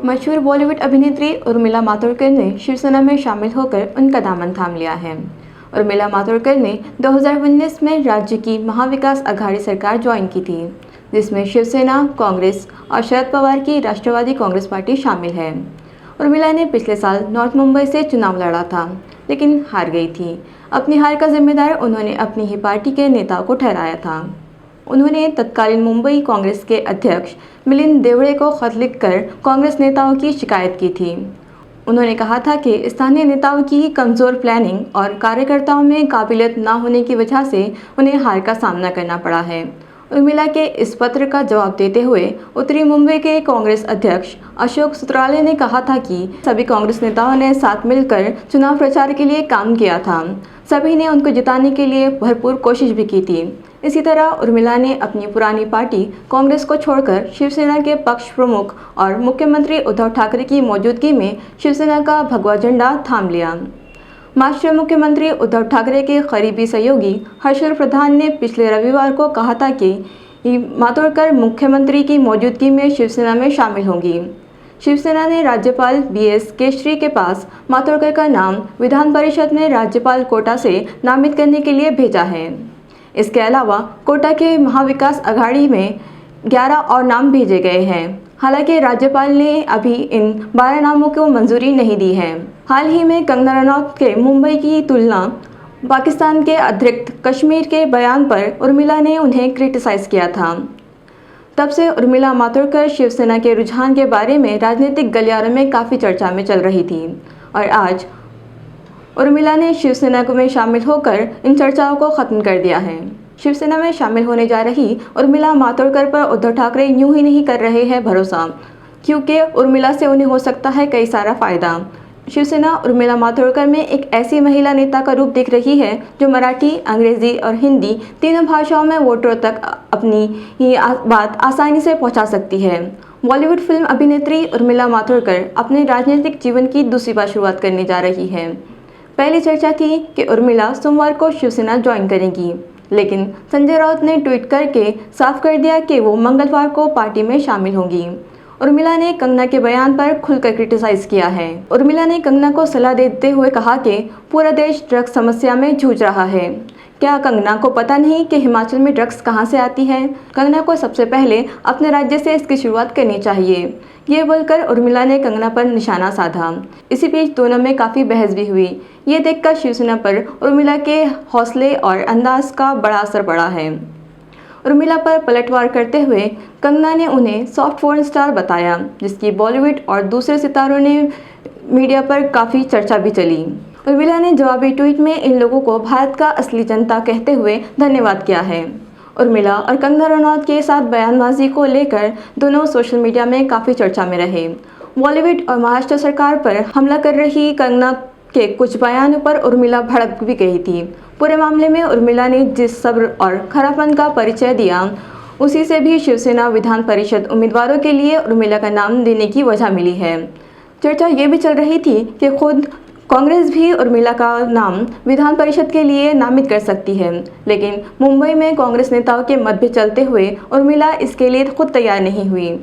मशहूर बॉलीवुड अभिनेत्री उर्मिला मातोंडकर ने शिवसेना में शामिल होकर उनका दामन थाम लिया है। उर्मिला मातोंडकर ने 2019 में राज्य की महाविकास अघाड़ी सरकार ज्वाइन की थी, जिसमें शिवसेना, कांग्रेस और शरद पवार की राष्ट्रवादी कांग्रेस पार्टी शामिल है। उर्मिला ने पिछले साल नॉर्थ मुंबई से चुनाव लड़ा था, लेकिन हार गई थी। अपनी हार का जिम्मेदार उन्होंने अपनी ही पार्टी के नेताओं को ठहराया था। उन्होंने तत्कालीन मुंबई कांग्रेस के अध्यक्ष मिलिंद देवड़े को खत लिखकर कांग्रेस नेताओं की शिकायत की थी। उन्होंने कहा था कि स्थानीय नेताओं की कमज़ोर प्लानिंग और कार्यकर्ताओं में काबिलियत न होने की वजह से उन्हें हार का सामना करना पड़ा है। उर्मिला के इस पत्र का जवाब देते हुए उत्तरी मुंबई के कांग्रेस अध्यक्ष अशोक सुत्राले ने कहा था कि सभी कांग्रेस नेताओं ने साथ मिलकर चुनाव प्रचार के लिए काम किया था। सभी ने उनको जिताने के लिए भरपूर कोशिश भी की थी। इसी तरह उर्मिला ने अपनी पुरानी पार्टी कांग्रेस को छोड़कर शिवसेना के पक्ष प्रमुख और मुख्यमंत्री उद्धव ठाकरे की मौजूदगी में शिवसेना का भगवा झंडा थाम लिया। महाराष्ट्र मुख्यमंत्री उद्धव ठाकरे के करीबी सहयोगी हर्षल प्रधान ने पिछले रविवार को कहा था कि मातोंडकर मुख्यमंत्री की मौजूदगी में शिवसेना में शामिल होंगी। शिवसेना ने राज्यपाल BS केशरी के पास मातोंडकर का नाम विधान परिषद में राज्यपाल कोटा से नामित करने के लिए भेजा है। इसके अलावा कोटा के महाविकास अघाड़ी में 11 और नाम भेजे गए हैं। हालांकि राज्यपाल ने अभी इन 12 नामों को मंजूरी नहीं दी है। हाल ही में कंगना रनौत के मुंबई की तुलना पाकिस्तान के अतिरिक्त कश्मीर के बयान पर उर्मिला ने उन्हें क्रिटिसाइज किया था। तब से उर्मिला मातोंडकर शिवसेना के रुझान के बारे में राजनीतिक गलियारों में काफ़ी चर्चा में चल रही थी और आज उर्मिला ने शिवसेना में शामिल होकर इन चर्चाओं को ख़त्म कर दिया है। शिवसेना में शामिल होने जा रही उर्मिला मातोंडकर पर उद्धव ठाकरे यूं ही नहीं कर रहे हैं भरोसा, क्योंकि उर्मिला से उन्हें हो सकता है कई सारा फ़ायदा। शिवसेना उर्मिला मातोंडकर में एक ऐसी महिला नेता का रूप दिख रही है जो मराठी, अंग्रेज़ी और हिंदी तीनों भाषाओं में वोटरों तक अपनी ये बात आसानी से पहुंचा सकती है। बॉलीवुड फिल्म अभिनेत्री उर्मिला मातोंडकर अपने राजनीतिक जीवन की दूसरी बार शुरुआत करने जा रही है। पहली चर्चा थी कि उर्मिला सोमवार को शिवसेना ज्वाइन करेंगी, लेकिन संजय राउत ने ट्वीट करके साफ कर दिया कि वो मंगलवार को पार्टी में शामिल होंगी। उर्मिला ने कंगना के बयान पर खुलकर क्रिटिसाइज किया है। उर्मिला ने कंगना को सलाह देते हुए कहा कि पूरा देश ड्रग्स समस्या में जूझ रहा है। क्या कंगना को पता नहीं कि हिमाचल में ड्रग्स कहां से आती है? कंगना को सबसे पहले अपने राज्य से इसकी शुरुआत करनी चाहिए। ये बोलकर उर्मिला ने कंगना पर निशाना साधा। इसी बीच दोनों में काफ़ी बहस भी हुई। ये देखकर शिवसेना पर उर्मिला के हौसले और अंदाज का बड़ा असर पड़ा है। उर्मिला पर पलटवार करते हुए कंगना ने उन्हें सॉफ्ट फोर्न स्टार बताया, जिसकी बॉलीवुड और दूसरे सितारों ने मीडिया पर काफ़ी चर्चा भी चली। उर्मिला ने जवाबी ट्वीट में इन लोगों को भारत का असली जनता कहते हुए धन्यवाद किया है। उर्मिला और कंगना रनौत के साथ बयानबाजी को लेकर दोनों सोशल मीडिया में काफ़ी चर्चा में रहे। बॉलीवुड और महाराष्ट्र सरकार पर हमला कर रही कंगना के कुछ बयानों पर उर्मिला भड़क भी गई थी। पूरे मामले में उर्मिला ने जिस सब्र और खरापन का परिचय दिया, उसी से भी शिवसेना विधान परिषद उम्मीदवारों के लिए उर्मिला का नाम देने की वजह मिली है। चर्चा ये भी चल रही थी कि खुद कांग्रेस भी उर्मिला का नाम विधान परिषद के लिए नामित कर सकती है, लेकिन मुंबई में कांग्रेस नेताओं के मतभेद चलते हुए उर्मिला इसके लिए खुद तैयार नहीं हुई।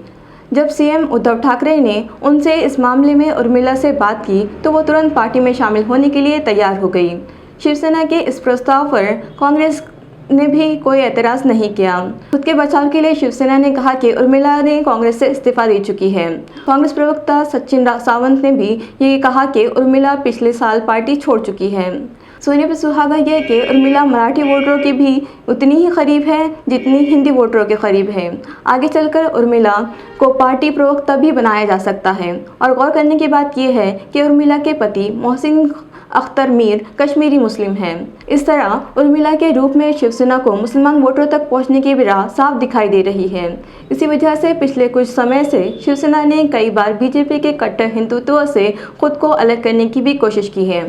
जब CM उद्धव ठाकरे ने उनसे इस मामले में उर्मिला से बात की तो वो तुरंत पार्टी में शामिल होने के लिए तैयार हो गई। शिवसेना के इस प्रस्ताव पर कांग्रेस ने भी कोई एतराज़ नहीं किया। खुद के बचाव के लिए शिवसेना ने कहा कि उर्मिला ने कांग्रेस से इस्तीफा दे चुकी है। कांग्रेस प्रवक्ता सचिन सावंत ने भी ये कहा कि उर्मिला पिछले साल पार्टी छोड़ चुकी है। सोने पर सुहागा यह कि उर्मिला मराठी वोटरों की भी उतनी ही करीब है जितनी हिंदी वोटरों के करीब है। आगे चलकर उर्मिला को पार्टी प्रवक्ता भी बनाया जा सकता है। और गौर करने की बात यह है कि उर्मिला के पति मोहसिन अख्तर मीर कश्मीरी मुस्लिम हैं। इस तरह उर्मिला के रूप में शिवसेना को मुसलमान वोटरों तक पहुंचने की भी राह साफ दिखाई दे रही है। इसी वजह से पिछले कुछ समय से शिवसेना ने कई बार BJP के कट्टर हिंदुत्व से खुद को अलग करने की भी कोशिश की है।